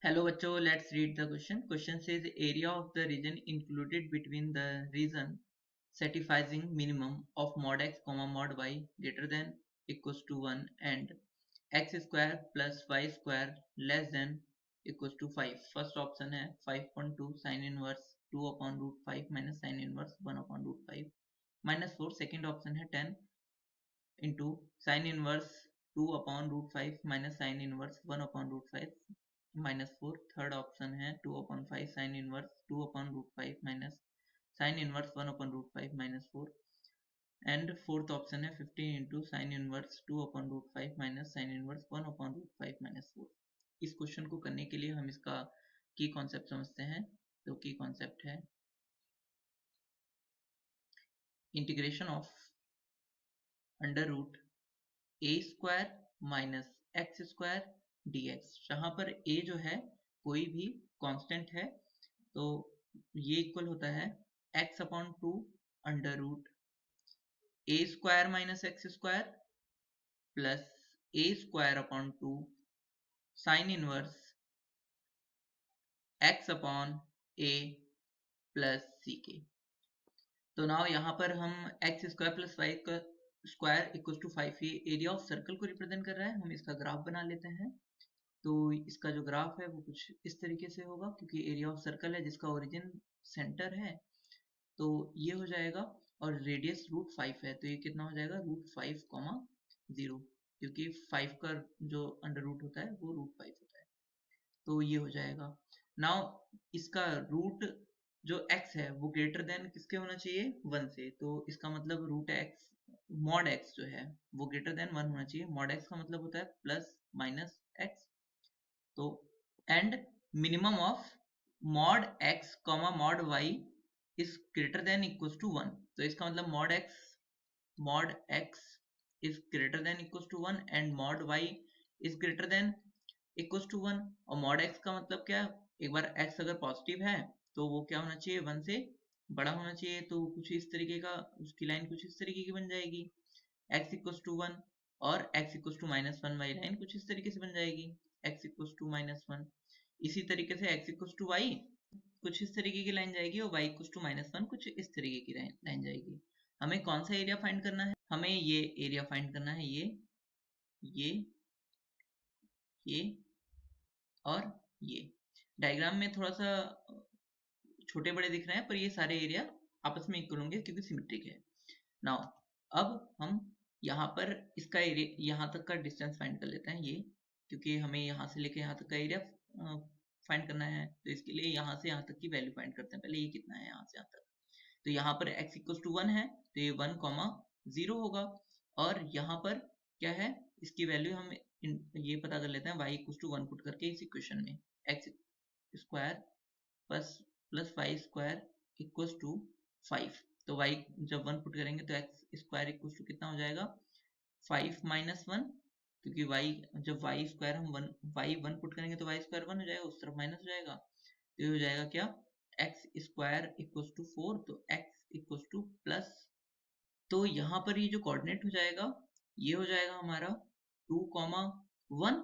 Hello बच्चों, let's read the question. Question says area of the region included between the region satisfying minimum of mod x comma mod y greater than equals to 1 and x square plus y square less than equals to 5. First option है 5.2 sin inverse 2 upon root 5 minus sin inverse 1 upon root 5 minus 4. Second option है 10 into sin inverse 2 upon root 5 minus sin inverse 1 upon root 5 minus 4. Third option है 2 upon 5 sin inverse 2 upon root 5 minus sin inverse 1 upon root 5 minus 4 and fourth option है 15 into sin inverse 2 upon root 5 minus sin inverse 1 upon root 5 minus 4. इस question को करने के लिए हम इसका की कॉन्सेप्ट समझते हैं. तो की कॉन्सेप्ट है integration of under root a square minus x square dx. जहां पर a जो है कोई भी कांस्टेंट है तो ये इक्वल होता है x upon 2 under root a square minus x square plus a square upon 2 sine inverse x upon a plus C के. तो नाउ यहाँ पर हम x square plus y square equal to 5 ये एरिया ऑफ सर्कल को represent कर रहा है. हम इसका ग्राफ बना लेते हैं. तो इसका जो ग्राफ है वो कुछ इस तरीके से होगा क्योंकि एरिया ऑफ सर्कल है जिसका ओरिजिन सेंटर है. तो ये हो जाएगा और रेडियस रूट 5 है तो ये कितना हो जाएगा रूट 5 कॉमा 0 क्योंकि 5 का जो अंडर रूट होता है वो रूट 5 होता है. तो ये हो जाएगा. नाउ इसका रूट जो x है वो ग्रेटर देन किसके होना चाहिए 1 से. तो इसका मतलब रूट x मॉड x जो है वो ग्रेटर देन 1 होना चाहिए. मॉड x का मतलब होता है प्लस माइनस x. तो and minimum of mod x comma mod y is greater than equals to 1. तो इसका मतलब mod x is greater than equals to 1 and mod y is greater than equals to 1. और mod x का मतलब क्या, एक बार x अगर positive है तो वो क्या होना चाहिए 1 से बड़ा होना चाहिए. तो कुछ इस तरीके का उसकी लाइन कुछ इस तरीके की बन जाएगी x इक्वल्स टू 1 और x इक्वल्स टू माइनस 1 वाली लाइन कुछ इस तरीके से बन जाएगी x इक्वल्स टू माइनस 1. इसी तरीके से x इक्वल्स टू y कुछ इस तरीके की लाइन जाएगी और y इक्वल्स टू माइनस 1 कुछ इस तरीके की लाइन जाएगी. हमें कौन सा एरिया फाइंड करना है, हमें ये एरिया फाइंड करना है. ये और ये डायग्राम में थोड़ा सा छोटे बड़े दिख रहे हैं पर ये सारे एरिया आपस में इक्वल होंगे क्योंकि सिमेट्रिक है. नाउ अब हम यहाँ पर इसका एरिया यहाँ तक का डिस्टेंस फाइंड कर लेते हैं ये क्योंकि हमें यहाँ से लेकर यहाँ तक का एरिया फाइंड करना है. तो इसके लिए यहाँ से यहाँ तक की वैल्यू फाइंड करते हैं. पहले ये कितना है यहाँ से यहाँ तक. तो यहाँ पर x इक्वल टू 1 है तो ये 1 कॉमा 0 होगा. और यहाँ पर क्या है इसकी वैल्यू हम ये पता कर लेते हैं y इक्वल टू 1 पुट करके इस इक्वेशन में x square plus y square equals to 5. तो y जब 1 पुट करेंगे तो x स्क्वायर इक्वल्स टू कितना हो जाएगा 5 माइनस 1 क्योंकि y जब y स्क्वायर हम 1 पुट करेंगे तो y स्क्वायर 1 हो जाएगा, उस तरफ माइनस हो जाएगा. तो ये हो जाएगा क्या x स्क्वायर इक्वल्स टू 4 तो x इक्वल्स टू प्लस. तो यहाँ पर ये जो कोऑर्डिनेट हो जाएगा ये हो जाएगा हमारा 2,1.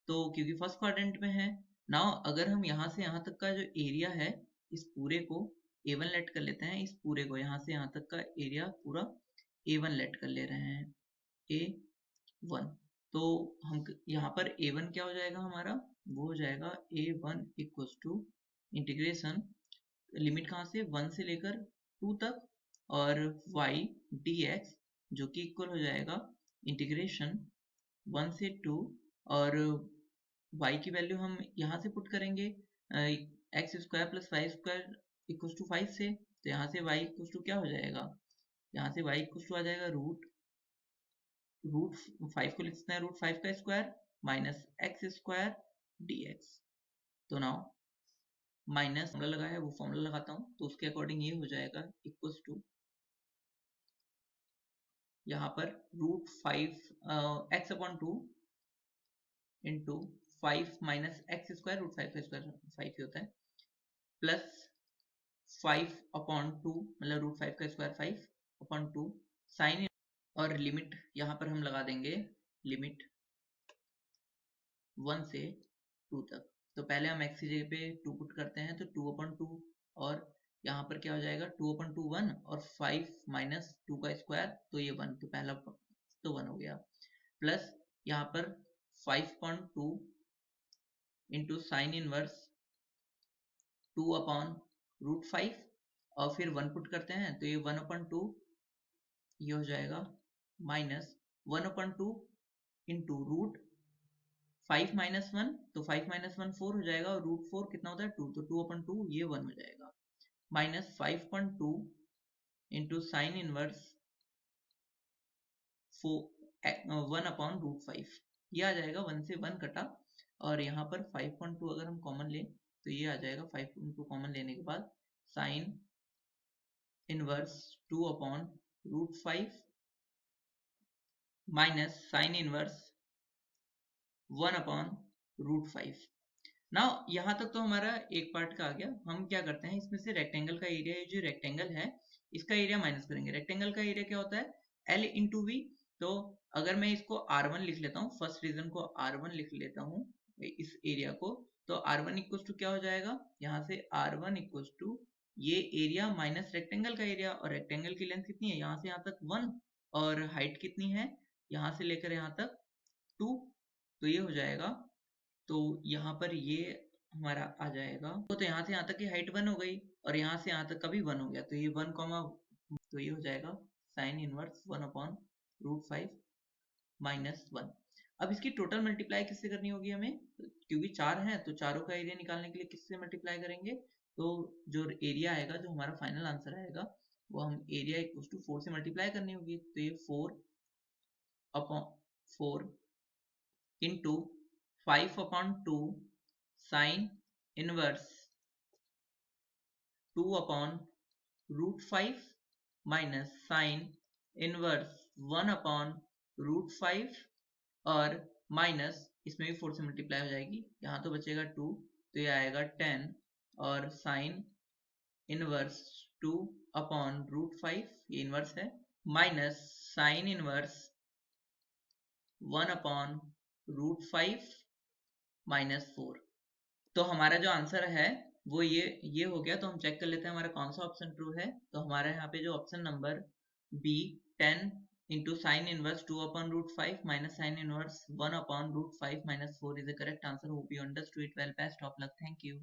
तो क्योंकि फर्स्ट क्वाड्रेंट में है. नाउ अगर हम यहाँ से यहाँ तक का जो एरिया है इस पूरे को A1 लेट कर लेते हैं. इस पूरे को यहाँ से यहाँ तक का एरिया पूरा A1 लेट कर ले रहे हैं A1. तो हम यहाँ पर A1 क्या हो जाएगा हमारा वो हो जाएगा A1 equals to integration limit कहाँ से 1 से लेकर 2 तक और y dx जो कि इक्वल हो जाएगा इंटीग्रेशन 1 से 2 और y की वैल्यू हम यहाँ से पुट करेंगे x square plus y square equal to 5 से. तो यहाँ से y इक्वल टू क्या हो जाएगा, यहाँ से y इक्वल टू आ जाएगा रूट 5 को लिखते हैं रूट 5 का square minus x square dx. तो नाउ माइनस फॉर्मूला लगा है वो फॉर्मूला लगाता हूँ तो उसके अकॉर्डिंग ये हो जाएगा इक्वल्स टू यहाँ पर root 5 x upon 2 into 5 minus x square root 5 का स्क्वायर 5 ही होता है प्लस 5 अपॉन 2 मतलब रूट 5 का स्क्वायर 5 अपॉन 2 साइन और लिमिट यहाँ पर हम लगा देंगे लिमिट 1 से 2 तक. तो पहले हम x की जगह पे 2 पुट करते हैं, तो 2/2 और यहाँ पर क्या हो जाएगा 2/2 1 और 5 माइनस 2 का स्क्वायर तो ये 1, तो पहला तो 1 हो गया, प्लस यहाँ पर 5/2 इंटू साइन इनवर्स 2/√5 और फिर 1 पुट करते हैं तो ये 1/2 ये हो जाएगा माइनस 1/2 इंटू रूट 5 माइनस 1, तो 5 माइनस 1 4 हो जाएगा और √4 कितना होता है 2, तो 2/2 ये 1 हो जाएगा, माइनस 5/2 इंटू साइन इनवर्स 1/√5 ये आ जाएगा, 1 से 1 कटा और यहाँ पर 5/2 अगर हम कॉमन लें तो ये आ जाएगा, 5/2 कॉमन लेने के बाद sign inverse 2/√5 minus sine inverse 1/√5। Now यहाँ तक तो हमारा एक पार्ट का आ गया। हम क्या करते हैं, इसमें से रेक्टेंगल का एरिया, जो रेक्टेंगल है इसका एरिया माइनस करेंगे। रेक्टेंगल का एरिया क्या होता है, L इंटू वी। तो अगर मैं इसको R1 लिख लेता हूँ, फर्स्ट रीजन को R1 लिख लेता हूँ इस एरिया को, तो R1 इक्वल टू क्या हो जाएगा, यहाँ से R1 इक्वल टू ये एरिया माइनस रेक्टेंगल का एरिया, और रेक्टेंगल की लेंथ कितनी है, यहाँ से यहाँ तक 1 और हाइट कितनी है, यहाँ से लेकर यहाँ तक 2, तो ये हो जाएगा। तो यहाँ पर ये हमारा आ जाएगा, तो यहाँ से यहाँ तक की हाइट 1 हो गई और यहाँ से यहाँ तक का भी 1 हो गया, तो ये 1, तो ये हो जाएगा साइन इनवर्स 1/√5 माइनस 1। अब इसकी टोटल मल्टीप्लाई किससे करनी होगी हमें, क्योंकि 4 है तो चारों का एरिया निकालने के लिए किससे मल्टीप्लाई करेंगे, तो जो एरिया आएगा, जो हमारा फाइनल आंसर आएगा, वो हम एरिया इक्वल टू 4 से मल्टीप्लाई करनी होगी, तो ये 4/4 into 5/2 sign inverse 2/√5 minus sine inverse 1/√5 और माइनस इसमें भी 4 से मल्टीप्लाई हो जाएगी, यहाँ तो बचेगा 2, तो ये आएगा 10 और साइन इनवर्स 2/√5 ये इनवर्स है, माइनस साइन इनवर्स 1/√5 माइनस 4। तो हमारा जो आंसर है वो ये हो गया। तो हम चेक कर लेते हैं हमारा कौन सा ऑप्शन ट्रू है। तो हमारे यहाँ पे जो option number B 10 into sine inverse 2/√5 minus sine inverse 1/√5 minus 4 is the correct answer. Hope you understood it well. Best of luck. Thank you.